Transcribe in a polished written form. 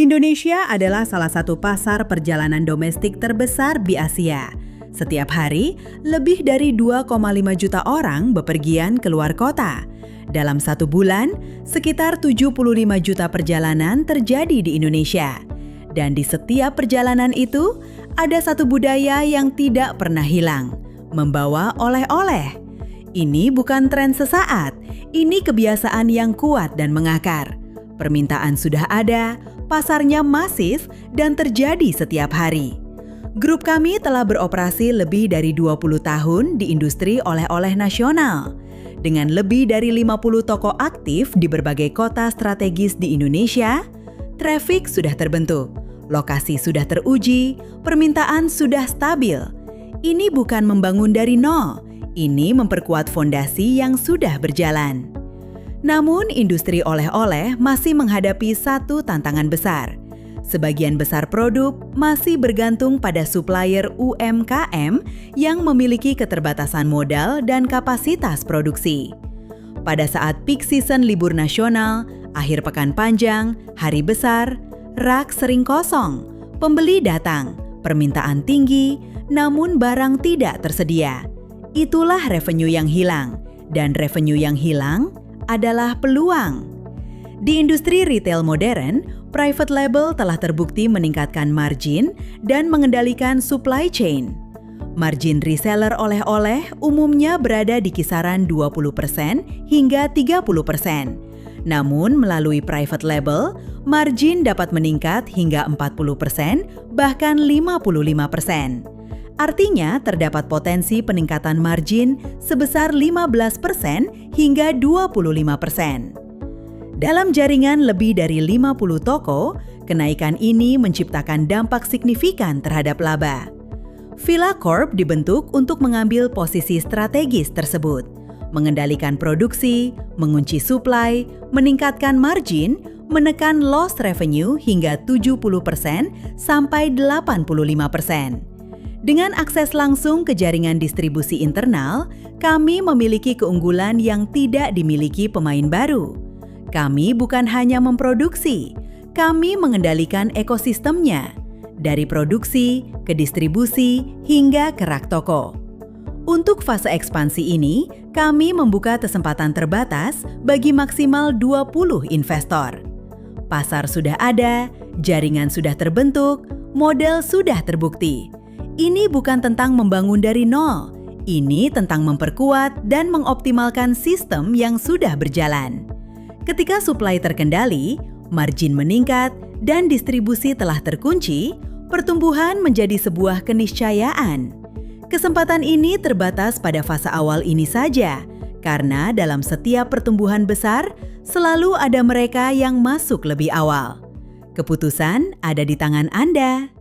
Indonesia adalah salah satu pasar perjalanan domestik terbesar di Asia. Setiap hari, lebih dari 2,5 juta orang bepergian keluar kota. Dalam satu bulan, sekitar 75 juta perjalanan terjadi di Indonesia. Dan di setiap perjalanan itu, ada satu budaya yang tidak pernah hilang, membawa oleh-oleh. Ini bukan tren sesaat, ini kebiasaan yang kuat dan mengakar. Permintaan sudah ada, pasarnya masif dan terjadi setiap hari. Grup kami telah beroperasi lebih dari 20 tahun di industri oleh-oleh nasional. Dengan lebih dari 50 toko aktif di berbagai kota strategis di Indonesia, traffic sudah terbentuk, lokasi sudah teruji, permintaan sudah stabil. Ini bukan membangun dari nol, ini memperkuat fondasi yang sudah berjalan. Namun, industri oleh-oleh masih menghadapi satu tantangan besar. Sebagian besar produk masih bergantung pada supplier UMKM yang memiliki keterbatasan modal dan kapasitas produksi. Pada saat peak season libur nasional, akhir pekan panjang, hari besar, rak sering kosong, pembeli datang, permintaan tinggi, namun barang tidak tersedia. Itulah revenue yang hilang, dan revenue yang hilang adalah peluang. Di industri retail modern, private label telah terbukti meningkatkan margin dan mengendalikan supply chain. Margin reseller oleh-oleh umumnya berada di kisaran 20% hingga 30%. Namun melalui private label, margin dapat meningkat hingga 40%, bahkan 55%. Artinya terdapat potensi peningkatan margin sebesar 15% hingga 25%. Dalam jaringan lebih dari 50 toko, kenaikan ini menciptakan dampak signifikan terhadap laba. Villa Corp dibentuk untuk mengambil posisi strategis tersebut, mengendalikan produksi, mengunci supply, meningkatkan margin, menekan loss revenue hingga 70% sampai 85%. Dengan akses langsung ke jaringan distribusi internal, kami memiliki keunggulan yang tidak dimiliki pemain baru. Kami bukan hanya memproduksi, kami mengendalikan ekosistemnya, dari produksi ke distribusi hingga ke rak toko. Untuk fase ekspansi ini, kami membuka kesempatan terbatas bagi maksimal 20 investor. Pasar sudah ada, jaringan sudah terbentuk, model sudah terbukti. Ini bukan tentang membangun dari nol, ini tentang memperkuat dan mengoptimalkan sistem yang sudah berjalan. Ketika supply terkendali, margin meningkat, dan distribusi telah terkunci, pertumbuhan menjadi sebuah keniscayaan. Kesempatan ini terbatas pada fase awal ini saja, karena dalam setiap pertumbuhan besar, selalu ada mereka yang masuk lebih awal. Keputusan ada di tangan Anda.